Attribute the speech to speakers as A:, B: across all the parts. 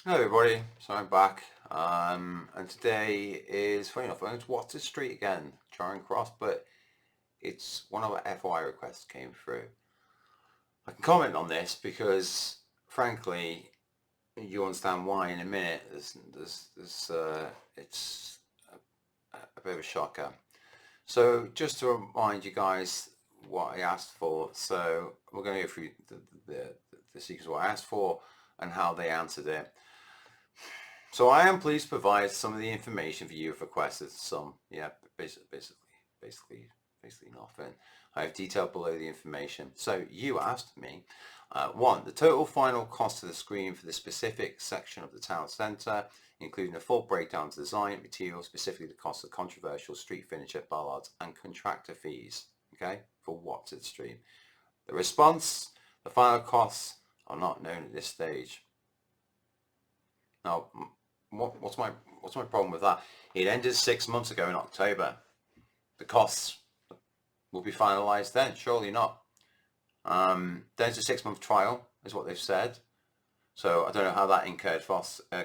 A: Hello everybody, so I'm back, and today is, funny enough, it's Wotsit Street again, Charing Cross, but it's one of our FOI requests came through. I can comment on this because, frankly, you understand why in a minute. It's a bit of a shocker. So just to remind you guys what I asked for, so we're going to go through the sequence of what I asked for and how they answered it. So I am pleased to provide some of the information for you have requested. Some, yeah, basically nothing. I have detailed below the information. So you asked me, one, the total final cost of the screen for the specific section of the town centre, including a full breakdown of design, material, specifically the cost of controversial street furniture, bollards, and contractor fees. Okay, for Wotsit Street. The response: the final costs are not known at this stage. Now, what's my problem with that? It ended 6 months ago in October. The costs will be finalised then, surely not. There's a 6-month trial, is what they've said. So I don't know how that incurred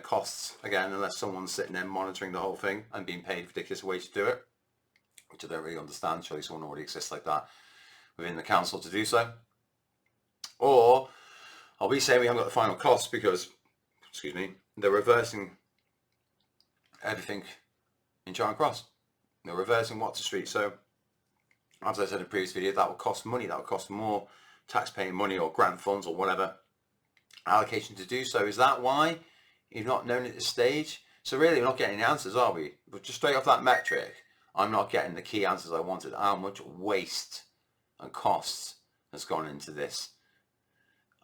A: costs again, unless someone's sitting there monitoring the whole thing and being paid a ridiculous wage to do it, which I don't really understand. Surely someone already exists like that within the council to do so. Or I'll be saying we haven't got the final costs because, excuse me, they're reversing everything in Charing Cross. They're reversing Wotsit Street. So, as I said in the previous video, that will cost money. That will cost more taxpaying money or grant funds or whatever allocation to do so. Is that why you've not known at this stage? So really, we're not getting the answers, are we? But just straight off that metric, I'm not getting the key answers I wanted. How much waste and costs has gone into this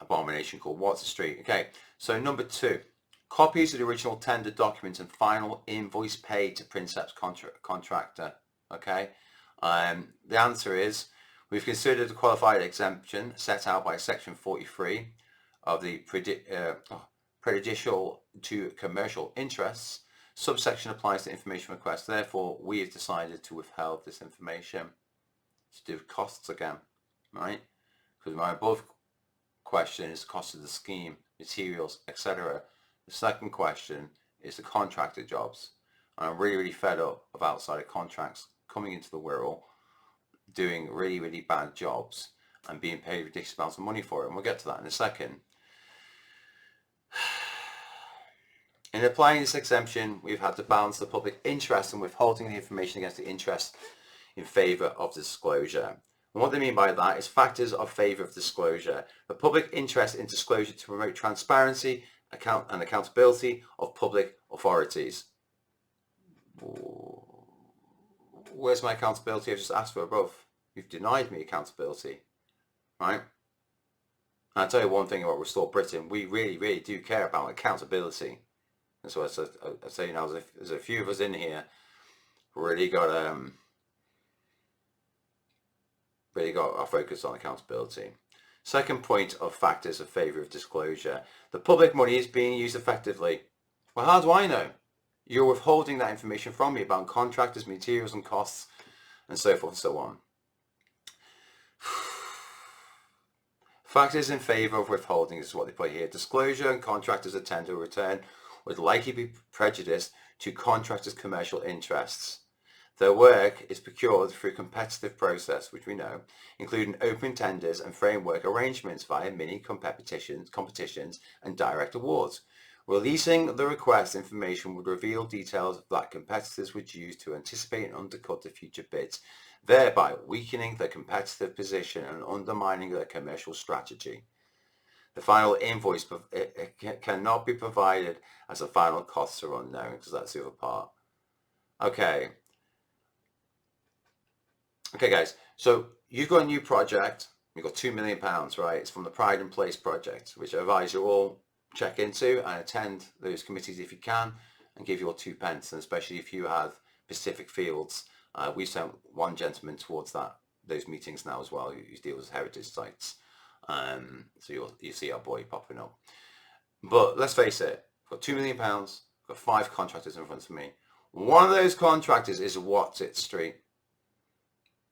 A: abomination called Wotsit Street? Okay, so number 2. Copies of the original tender document and final invoice paid to Princeps contractor. Okay, the answer is we've considered the qualified exemption set out by section 43 of the prejudicial to commercial interests. Subsection applies to information requests. Therefore, we have decided to withhold this information. To do with costs again, right? Because my above question is the cost of the scheme, materials, etc. The second question is the contractor jobs. And I'm really fed up of outside contracts coming into the Wirral, doing really bad jobs and being paid ridiculous amounts of money for it. And we'll get to that in a second. In applying this exemption, we've had to balance the public interest in withholding the information against the interest in favour of disclosure. And what they mean by that is factors of favour of disclosure. The public interest in disclosure to promote transparency and accountability of public authorities. Where's my accountability? I've just asked for above. You've denied me accountability, right? And I'll tell you one thing about Restore Britain. We really do care about accountability. And so I say now, there's a few of us in here really got our focus on accountability. Second point of factors of favour of disclosure. The public money is being used effectively. Well, how do I know? You're withholding that information from me about contractors, materials and costs, and so forth and so on. Factors in favour of withholding is what they put here. Disclosure and contractors' tender return would likely be prejudiced to contractors' commercial interests. Their work is procured through a competitive process, which we know, including open tenders and framework arrangements via mini competitions and direct awards. Releasing the request information would reveal details that competitors would use to anticipate and undercut the future bids, thereby weakening their competitive position and undermining their commercial strategy. The final invoice cannot be provided as the final costs are unknown, because that's the other part. Okay, guys, so you've got a new project. You've got £2 million, right? It's from the Pride and Place project, which I advise you all check into and attend those committees if you can, and give your 2 pence, and especially if you have specific fields. We sent one gentleman towards those meetings now as well, who deals with heritage sites. So you'll see our boy popping up. But let's face it, I've got £2 million, I've got 5 contractors in front of me. One of those contractors is Wotsit Street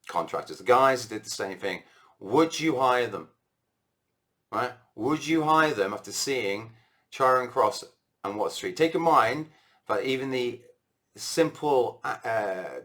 A: contractors. The guys did the same thing. Would you hire them? Right? Would you hire them after seeing Charing Cross and Wotsit Street. Take in mind that even the simple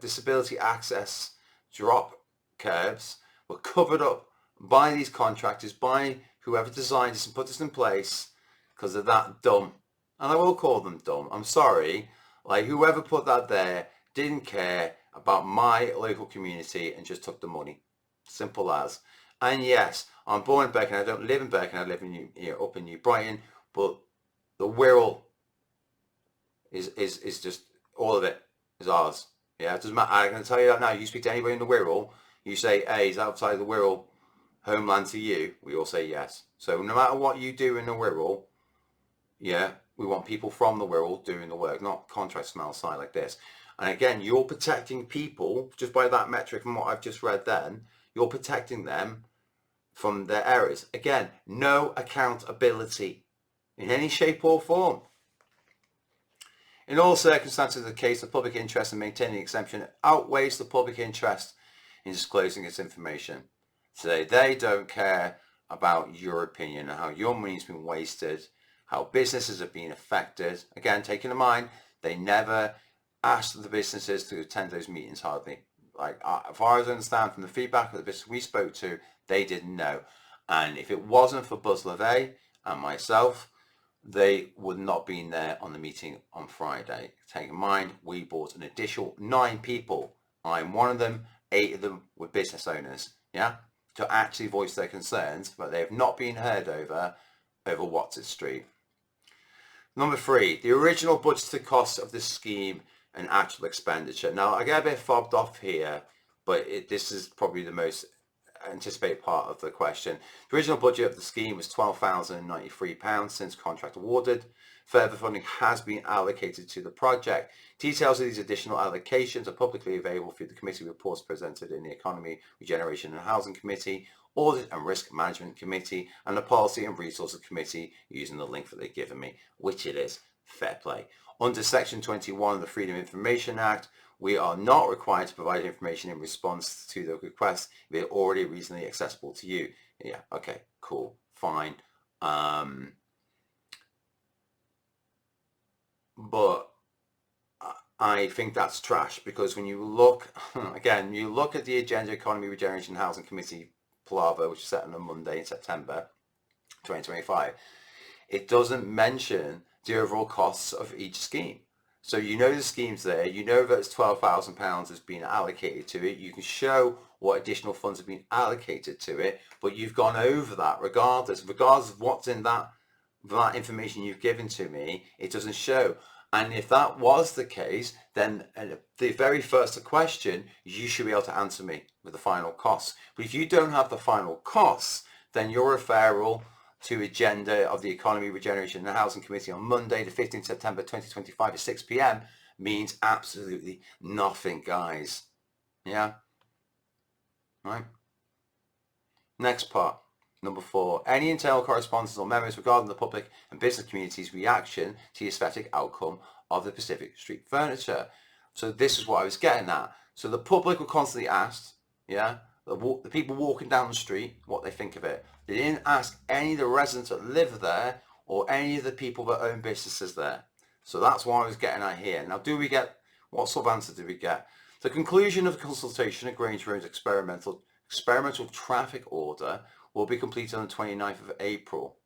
A: disability access drop curbs were covered up by these contractors, by whoever designed this and put this in place, because they're that dumb. And I will call them dumb. I'm sorry. Like, whoever put that there didn't care about my local community and just took the money. Simple as. And yes, I'm born in Birkenhead. I don't live in Birkenhead. I live in up in New Brighton. But the Wirral is just, all of it is ours. Yeah, it doesn't matter. I can tell you that now. You speak to anybody in the Wirral, you say, hey, is outside the Wirral homeland to you? We all say yes. So no matter what you do in the Wirral, yeah, we want people from the Wirral doing the work, not contracts from outside like this. And again, you're protecting people just by that metric from what I've just read then. You're protecting them from their errors. Again, no accountability in any shape or form. In all circumstances of the case, the public interest in maintaining the exemption outweighs the public interest in disclosing its information. So they don't care about your opinion and how your money's been wasted, how businesses have been affected. Again, taking in mind, they never asked the businesses to attend those meetings hardly. Like, as far as I understand from the feedback of the business we spoke to, they didn't know. And if it wasn't for Buzz LeVay and myself, they would not been there on the meeting on Friday. Take in mind, we brought an additional 9 people. I'm one of them. 8 of them were business owners, yeah, to actually voice their concerns, but they have not been heard over Wotsit Street. Number 3, the original budgeted costs of this scheme and actual expenditure. Now, I get a bit fobbed off here, but this is probably the most anticipated part of the question. The original budget of the scheme was £12,093 since contract awarded. Further funding has been allocated to the project. Details of these additional allocations are publicly available through the committee reports presented in the Economy, Regeneration and Housing Committee, Audit and Risk Management Committee, and the Policy and Resources Committee, using the link that they've given me, which it is. Fair play. Under Section 21 of the Freedom of Information Act, we are not required to provide information in response to the request if it's already reasonably accessible to you. Yeah, okay, cool, fine. But I think that's trash, because when you look, again, you look at the agenda, Economy, Regeneration and Housing Committee palaver, which is set on a Monday in September 2025, it doesn't mention the overall costs of each scheme. So you know the scheme's there, you know that it's £12,000 has been allocated to it, you can show what additional funds have been allocated to it, but you've gone over that regardless of what's in that information you've given to me, it doesn't show. And if that was the case, then the very first question, you should be able to answer me with the final costs. But if you don't have the final costs, then your referral to agenda of the Economy, Regeneration and Housing Committee on Monday, the 15th September 2025 at 6 p.m. means absolutely nothing, guys. Yeah? Right? Next part. Number 4, any internal correspondence or memos regarding the public and business community's reaction to the aesthetic outcome of the Pacific Street furniture. So this is what I was getting at. So the public were constantly asked, yeah, the people walking down the street, what they think of it. They didn't ask any of the residents that live there or any of the people that own businesses there. So that's what I was getting at here. Now, what sort of answer did we get? The conclusion of the consultation at Grange Road's experimental traffic order will be completed on the 29th of April.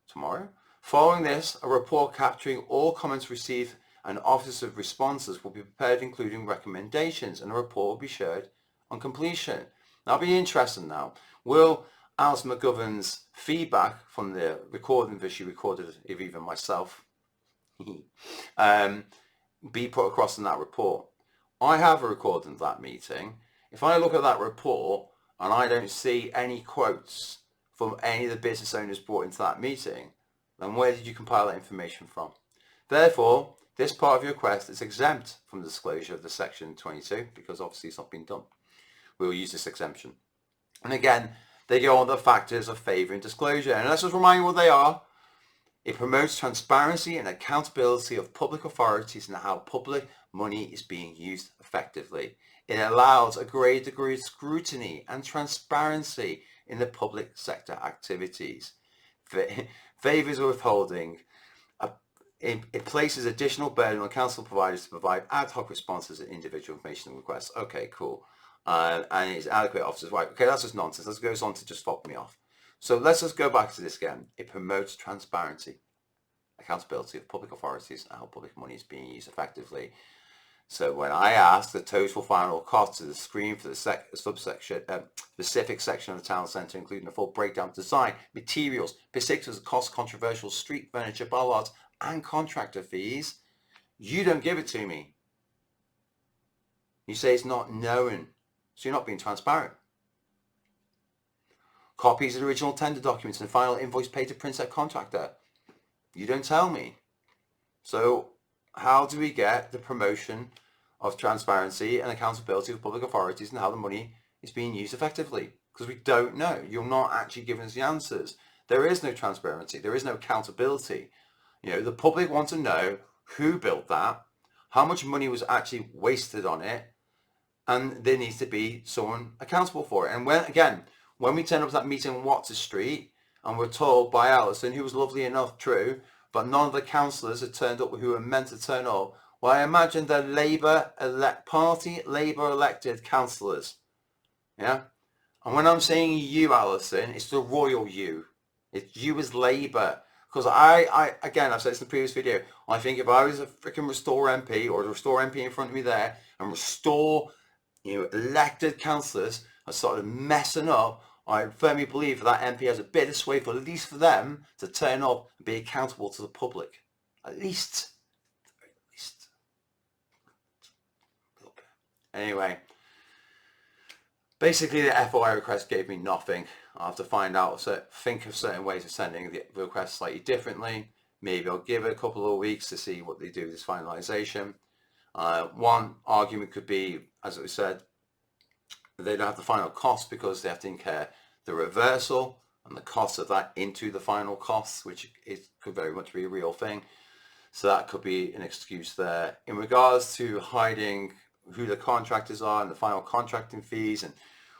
A: Tomorrow. Following this, a report capturing all comments received and officers of responses will be prepared, including recommendations, and a report will be shared on completion. That'll be interesting now. Will Alice McGovern's feedback from the recording that she recorded of even myself be put across in that report? I have a recording of that meeting. If I look at that report and I don't see any quotes from any of the business owners brought into that meeting, then where did you compile that information from? Therefore, this part of your request is exempt from the disclosure of the Section 22 because obviously it's not been done. We will use this exemption. And again, they go on the factors of favouring disclosure. And let's just remind you what they are. It promotes transparency and accountability of public authorities and how public money is being used effectively. It allows a great degree of scrutiny and transparency in the public sector activities. Favours or withholding. It places additional burden on council providers to provide ad hoc responses to individual information requests. Okay, cool. And it's adequate officers. Right, okay, that's just nonsense. That goes on to just fob me off. So let's just go back to this again. It promotes transparency, accountability of public authorities and how public money is being used effectively. So when I ask the total final cost to the screen for the subsection, specific section of the town centre, including a full breakdown of design, materials, particulars, cost, controversial street furniture, bollards, and contractor fees, you don't give it to me. You say it's not known, so you're not being transparent. Copies of the original tender documents and final invoice paid to Princess contractor, you don't tell me. So how do we get the promotion of transparency and accountability of public authorities and how the money is being used effectively? Because we don't know. You're not actually giving us the answers. There is no transparency. There is no accountability. You know, the public want to know who built that, how much money was actually wasted on it, and there needs to be someone accountable for it. And when we turn up to that meeting on Wotsit Street and we're told by Alison, who was lovely enough, true, but none of the councillors had turned up who were meant to turn up, well, I imagine the Labour elected councillors, yeah? And when I'm saying you, Alison, it's the royal you. It's you as Labour. Because again, I've said this in the previous video, I think if I was a freaking Restore MP or a Restore MP in front of me there and Restore, elected councillors are sort of messing up, I firmly believe that MP has a bit of sway for at least for them to turn up and be accountable to the public. At least. Anyway, basically the FOI request gave me nothing. I'll have to find out, think of certain ways of sending the request slightly differently. Maybe I'll give it a couple of weeks to see what they do with this finalisation. One argument could be, as we said, they don't have the final cost because they have to incur the reversal and the cost of that into the final costs, which could very much be a real thing. So that could be an excuse there. In regards to hiding who the contractors are and the final contracting fees and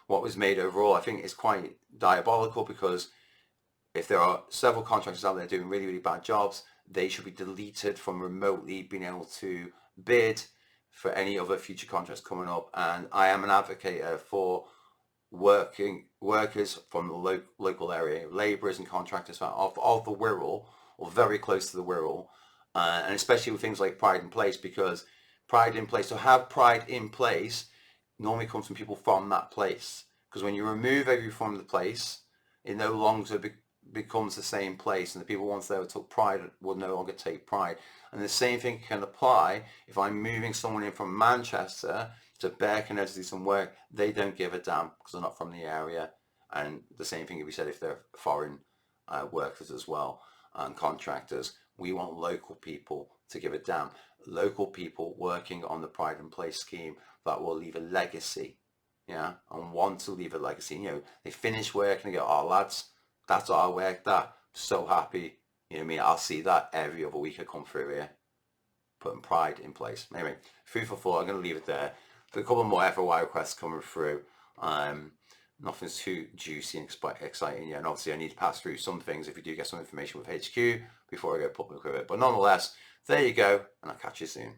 A: what was made overall, I think it's quite diabolical, because if there are several contractors out there doing really, really bad jobs, they should be deleted from remotely being able to bid for any other future contracts coming up. And I am an advocate for workers from the local area, labourers and contractors of the Wirral, or very close to the Wirral, and especially with things like Pride in Place, because Pride in Place, to have Pride in Place normally comes from people from that place, because when you remove everything from the place, it no longer becomes the same place, and the people once they took pride will no longer take pride. And the same thing can apply if I'm moving someone in from Manchester to Birkenhead to do some work. They don't give a damn because they're not from the area. And the same thing can be said if they're foreign workers as well, and contractors. We want local people to give a damn. Local people working on the Pride in Place scheme that will leave a legacy, yeah, and want to leave a legacy. They finish work and they go, oh lads, that's our work, that. So happy. You know what I mean? I'll see that every other week I come through here, putting Pride in Place. Anyway, food for thought. I'm going to leave it there. There's a couple more FOI requests coming through. Nothing's too juicy and exciting yet. And obviously I need to pass through some things if you do get some information with HQ before I go public with it. But nonetheless, there you go, and I'll catch you soon.